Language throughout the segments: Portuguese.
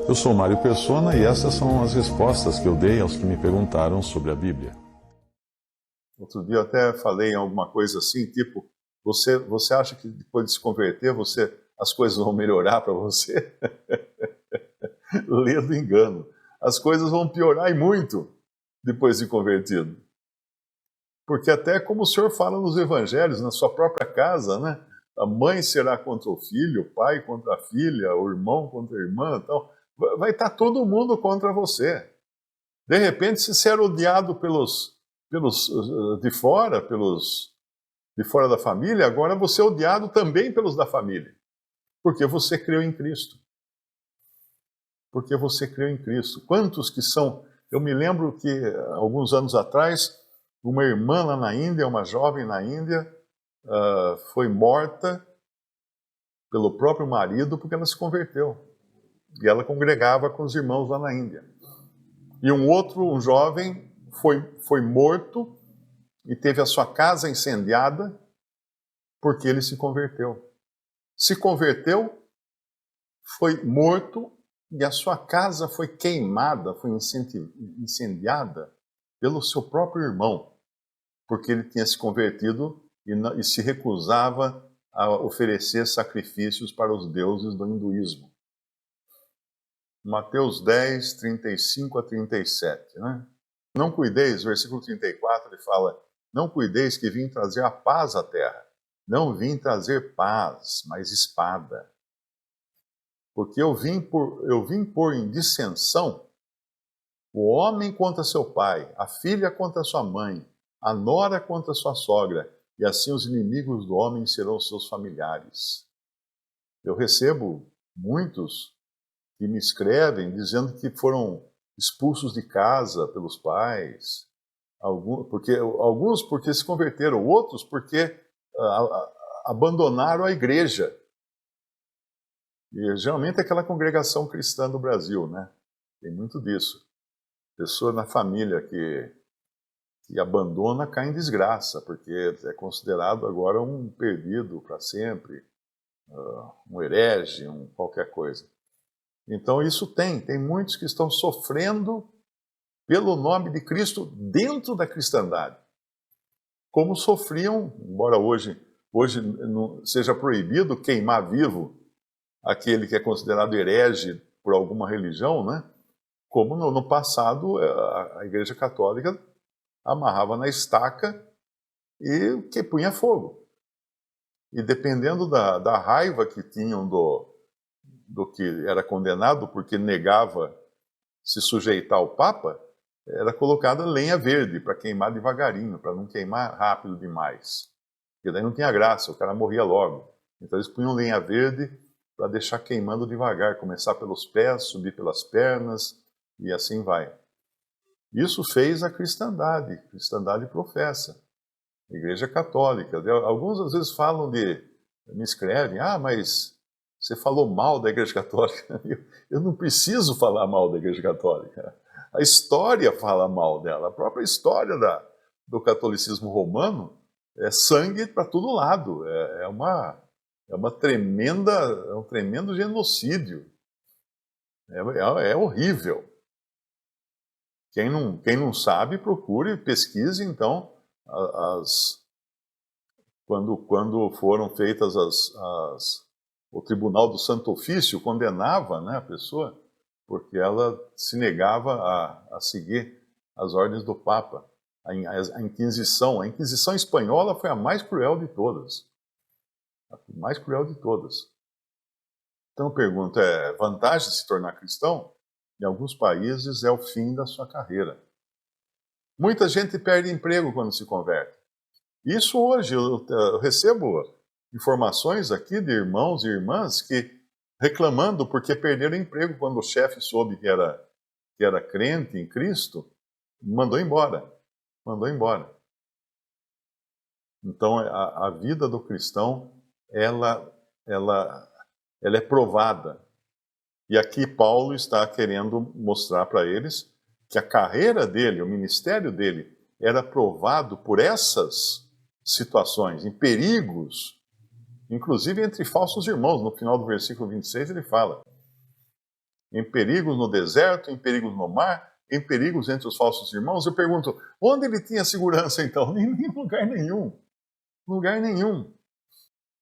Eu sou Mário Persona e essas são as respostas que eu dei aos que me perguntaram sobre a Bíblia. Outro dia eu até falei em alguma coisa assim, tipo, você acha que depois de se converter, as coisas vão melhorar para você? Lê do engano. As coisas vão piorar e muito depois de convertido. Porque até como o Senhor fala nos evangelhos, na sua própria casa, né? A mãe será contra o filho, o pai contra a filha, o irmão contra a irmã, então vai estar todo mundo contra você. De repente, se você era odiado pelos de fora, de fora da família, agora você é odiado também pelos da família. Porque você creu em Cristo. Porque você creu em Cristo. Quantos que são... Eu me lembro que, alguns anos atrás, uma irmã lá na Índia, uma jovem na Índia, foi morta pelo próprio marido porque ela se converteu. E ela congregava com os irmãos lá na Índia. E um jovem, foi morto e teve a sua casa incendiada porque ele se converteu. Se converteu, foi morto e a sua casa foi queimada, foi incendiada pelo seu próprio irmão, porque ele tinha se convertido e se recusava a oferecer sacrifícios para os deuses do hinduísmo. Mateus 10, 35 a 37, né? Não cuideis, versículo 34, ele fala, não cuideis que vim trazer a paz à terra. Não vim trazer paz, mas espada. Porque eu vim pôr em dissensão o homem contra seu pai, a filha contra sua mãe, a nora contra sua sogra, e assim os inimigos do homem serão seus familiares. Eu recebo muitos que me escrevem dizendo que foram expulsos de casa pelos pais, alguns porque se converteram, outros porque abandonaram a igreja. E geralmente é aquela congregação cristã do Brasil, né? Tem muito disso. Pessoa na família que abandona cai em desgraça, porque é considerado agora um perdido para sempre, um herege, qualquer coisa. Então isso tem muitos que estão sofrendo pelo nome de Cristo dentro da cristandade. Como sofriam, embora hoje não seja proibido queimar vivo aquele que é considerado herege por alguma religião, né? Como no passado a Igreja Católica amarrava na estaca e que punha fogo. E dependendo da raiva que tinham do que era condenado porque negava se sujeitar ao Papa, era colocada lenha verde para queimar devagarinho, para não queimar rápido demais. Porque daí não tinha graça, o cara morria logo. Então eles punham lenha verde para deixar queimando devagar, começar pelos pés, subir pelas pernas e assim vai. Isso fez a cristandade professa, a Igreja Católica. Alguns às vezes me escrevem, mas você falou mal da Igreja Católica. Eu não preciso falar mal da Igreja Católica. A história fala mal dela. A própria história do catolicismo romano é sangue para todo lado. É um tremendo genocídio. É horrível. Quem não sabe, procure, pesquise, então, quando foram feitas o Tribunal do Santo Ofício condenava, né, a pessoa porque ela se negava a seguir as ordens do Papa. A Inquisição espanhola foi a mais cruel de todas. A mais cruel de todas. Então eu pergunto, é vantagem se tornar cristão? Em alguns países é o fim da sua carreira. Muita gente perde emprego quando se converte. Isso hoje, eu recebo informações aqui de irmãos e irmãs que reclamando porque perderam emprego quando o chefe soube que era crente em Cristo, mandou embora. Mandou embora. Então a vida do cristão, ela é provada. E aqui Paulo está querendo mostrar para eles que a carreira dele, o ministério dele, era provado por essas situações, em perigos, inclusive entre falsos irmãos. No final do versículo 26 ele fala, em perigos no deserto, em perigos no mar, em perigos entre os falsos irmãos. Eu pergunto, onde ele tinha segurança então? Em lugar nenhum. Em lugar nenhum.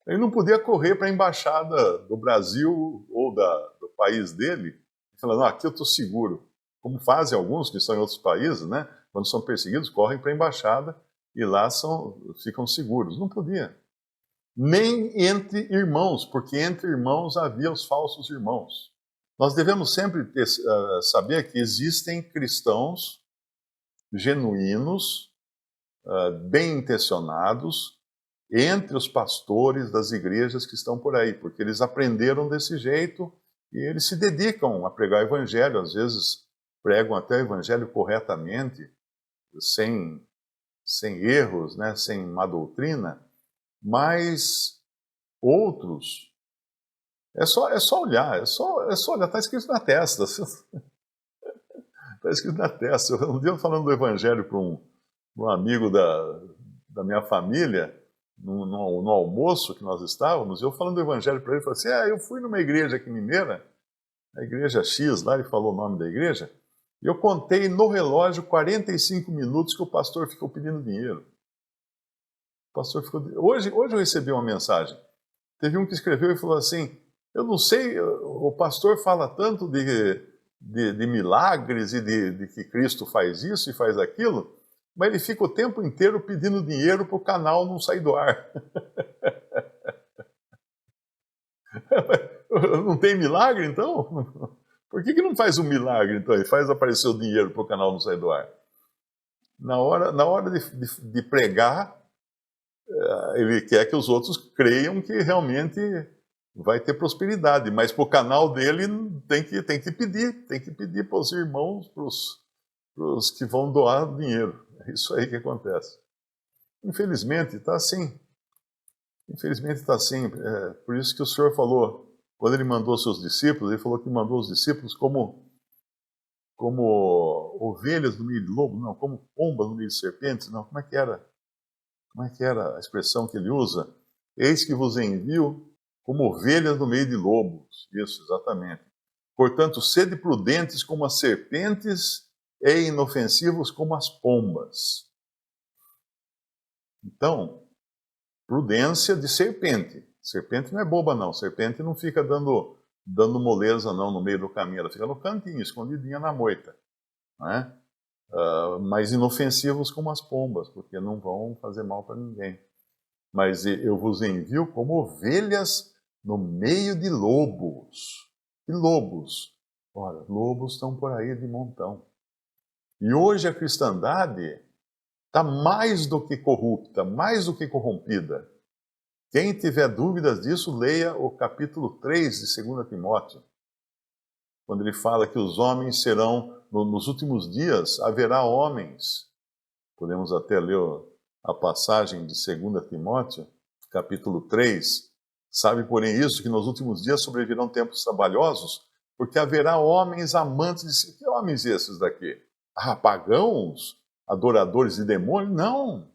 Ele não podia correr para a embaixada do Brasil ou do país dele, falando, aqui eu estou seguro. Como fazem alguns que estão em outros países, né? Quando são perseguidos, correm para a embaixada e lá ficam seguros. Não podia. Nem entre irmãos, porque entre irmãos havia os falsos irmãos. Nós devemos sempre saber que existem cristãos genuínos, bem intencionados, entre os pastores das igrejas que estão por aí, porque eles aprenderam desse jeito e eles se dedicam a pregar o evangelho, às vezes pregam até o evangelho corretamente, sem erros, né, sem má doutrina, mas outros, é só olhar, está escrito na testa. Está escrito na testa. Um dia eu falando do evangelho para um amigo da minha família, no almoço que nós estávamos, eu falando do evangelho para ele, falei assim, eu fui numa igreja aqui mineira, a igreja X, lá ele falou o nome da igreja, e eu contei no relógio 45 minutos que o pastor ficou pedindo dinheiro. O pastor ficou... Hoje eu recebi uma mensagem, teve um que escreveu e falou assim, eu não sei, o pastor fala tanto de milagres e de que Cristo faz isso e faz aquilo, mas ele fica o tempo inteiro pedindo dinheiro para o canal não sair do ar. Não tem milagre, então? Por que não faz um milagre, então? Ele faz aparecer o dinheiro para o canal não sair do ar. Na hora de pregar, ele quer que os outros creiam que realmente vai ter prosperidade, mas para o canal dele tem que pedir para os irmãos, para os que vão doar dinheiro. É isso aí que acontece. Infelizmente está assim. Infelizmente está assim. Por isso que o Senhor falou, quando Ele mandou seus discípulos, Ele falou que mandou os discípulos como ovelhas no meio de lobo, não, como pombas no meio de serpentes, não, como é que era? Como é que era a expressão que Ele usa? Eis que vos envio como ovelhas no meio de lobos. Isso, exatamente. Portanto, sede prudentes como as serpentes e inofensivos como as pombas. Então, prudência de serpente. Serpente não é boba, não. Serpente não fica dando moleza, não, no meio do caminho. Ela fica no cantinho, escondidinha na moita. Né? Mas inofensivos como as pombas, porque não vão fazer mal para ninguém. Mas eu vos envio como ovelhas no meio de lobos. E lobos? Ora, lobos estão por aí de montão. E hoje a cristandade está mais do que corrupta, mais do que corrompida. Quem tiver dúvidas disso, leia o capítulo 3 de 2 Timóteo, quando ele fala que os homens serão, nos últimos dias, haverá homens. Podemos até ler a passagem de 2 Timóteo, capítulo 3. Sabe, porém, isso, que nos últimos dias sobrevirão tempos trabalhosos, porque haverá homens amantes de si. Que homens esses daqui? Pagãos? Adoradores de demônios? Não.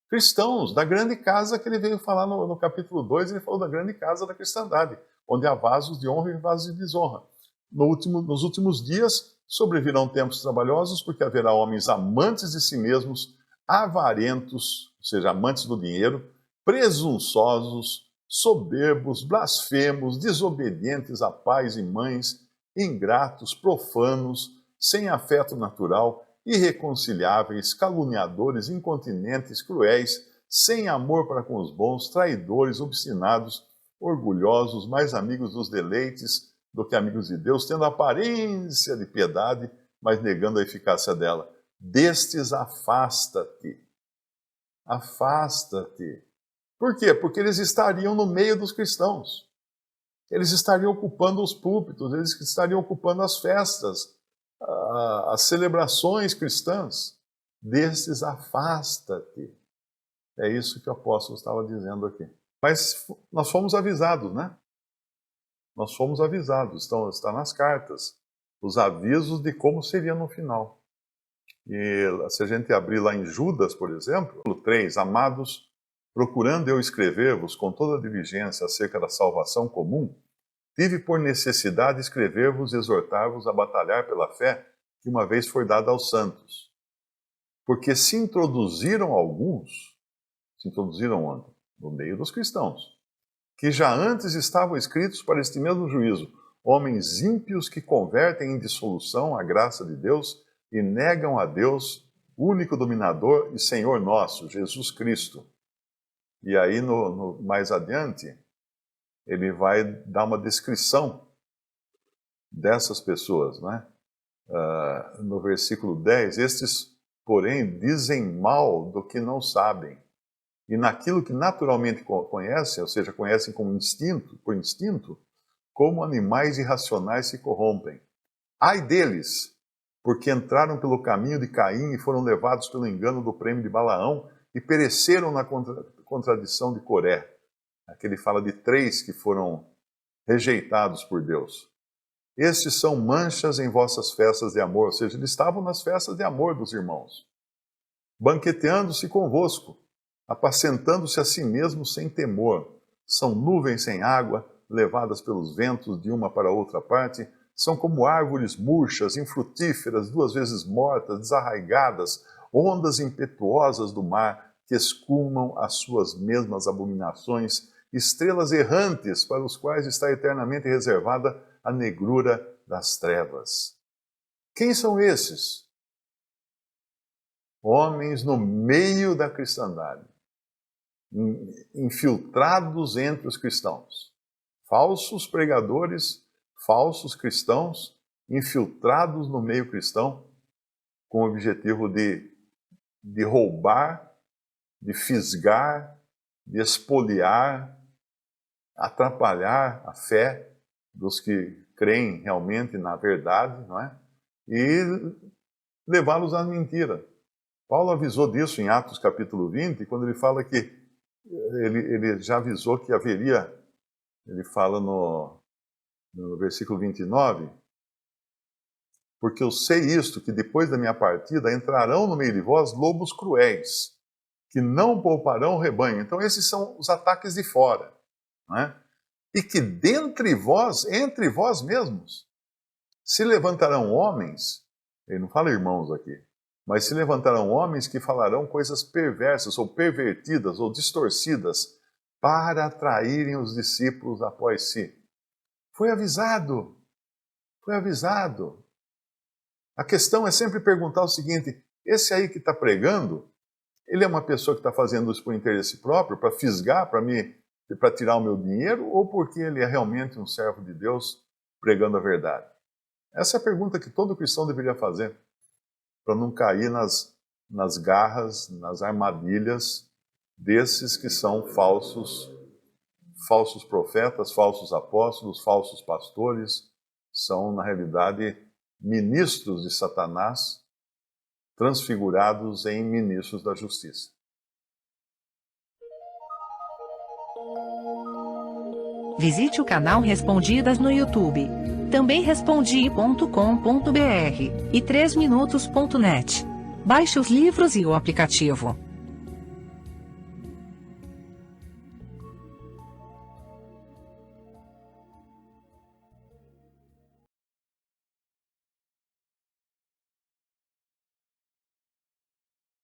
Cristãos, da grande casa que ele veio falar no capítulo 2, ele falou da grande casa da cristandade, onde há vasos de honra e vasos de desonra. Nos últimos dias sobrevirão tempos trabalhosos, porque haverá homens amantes de si mesmos, avarentos, ou seja, amantes do dinheiro, presunçosos, soberbos, blasfemos, desobedientes a pais e mães, ingratos, profanos, sem afeto natural, irreconciliáveis, caluniadores, incontinentes, cruéis, sem amor para com os bons, traidores, obstinados, orgulhosos, mais amigos dos deleites do que amigos de Deus, tendo aparência de piedade, mas negando a eficácia dela. Destes afasta-te. Afasta-te. Por quê? Porque eles estariam no meio dos cristãos. Eles estariam ocupando os púlpitos, eles estariam ocupando as festas, as celebrações cristãs. Destes afasta-te. É isso que o apóstolo estava dizendo aqui. Mas nós fomos avisados, né? Nós fomos avisados, está nas cartas, os avisos de como seria no final. E se a gente abrir lá em Judas, por exemplo, 3, amados, procurando eu escrever-vos com toda diligência acerca da salvação comum, tive por necessidade escrever-vos e exortar-vos a batalhar pela fé que uma vez foi dada aos santos. Porque se introduziram alguns, se introduziram onde? No meio dos cristãos, que já antes estavam escritos para este mesmo juízo, homens ímpios que convertem em dissolução a graça de Deus e negam a Deus, único dominador e Senhor nosso, Jesus Cristo. E aí, mais adiante, ele vai dar uma descrição dessas pessoas, né? No versículo 10, estes, porém, dizem mal do que não sabem, e naquilo que naturalmente conhecem, ou seja, conhecem por instinto, como animais irracionais se corrompem. Ai deles, porque entraram pelo caminho de Caim e foram levados pelo engano do prêmio de Balaão e pereceram na contradição de Coré. Aqui ele fala de 3 que foram rejeitados por Deus. Estes são manchas em vossas festas de amor, ou seja, eles estavam nas festas de amor dos irmãos, banqueteando-se convosco, apacentando-se a si mesmos sem temor. São nuvens sem água, levadas pelos ventos de uma para outra parte, são como árvores murchas, infrutíferas, 2 vezes mortas, desarraigadas, ondas impetuosas do mar, que escumam as suas mesmas abominações, estrelas errantes para os quais está eternamente reservada a negrura das trevas. Quem são esses? Homens no meio da cristandade, infiltrados entre os cristãos. Falsos pregadores, falsos cristãos, infiltrados no meio cristão, com o objetivo de roubar, de fisgar, de expoliar, atrapalhar a fé dos que creem realmente na verdade, não é? E levá-los à mentira. Paulo avisou disso em Atos capítulo 20, quando ele fala que ele já avisou que haveria, ele fala no versículo 29, porque eu sei isto, que depois da minha partida entrarão no meio de vós lobos cruéis, que não pouparão o rebanho. Então esses são os ataques de fora, não é? E que dentre vós, entre vós mesmos, se levantarão homens, ele não fala irmãos aqui, mas se levantarão homens que falarão coisas perversas, ou pervertidas, ou distorcidas, para atraírem os discípulos após si. Foi avisado. Foi avisado. A questão é sempre perguntar o seguinte, esse aí que está pregando, ele é uma pessoa que está fazendo isso por interesse próprio, para fisgar, para tirar o meu dinheiro, ou porque ele é realmente um servo de Deus pregando a verdade? Essa é a pergunta que todo cristão deveria fazer, para não cair nas garras, nas armadilhas desses que são falsos profetas, falsos apóstolos, falsos pastores, são, na realidade, ministros de Satanás, transfigurados em ministros da justiça. Visite o canal Respondidas no YouTube. Também respondi.com.br e 3minutos.net. Baixe os livros e o aplicativo.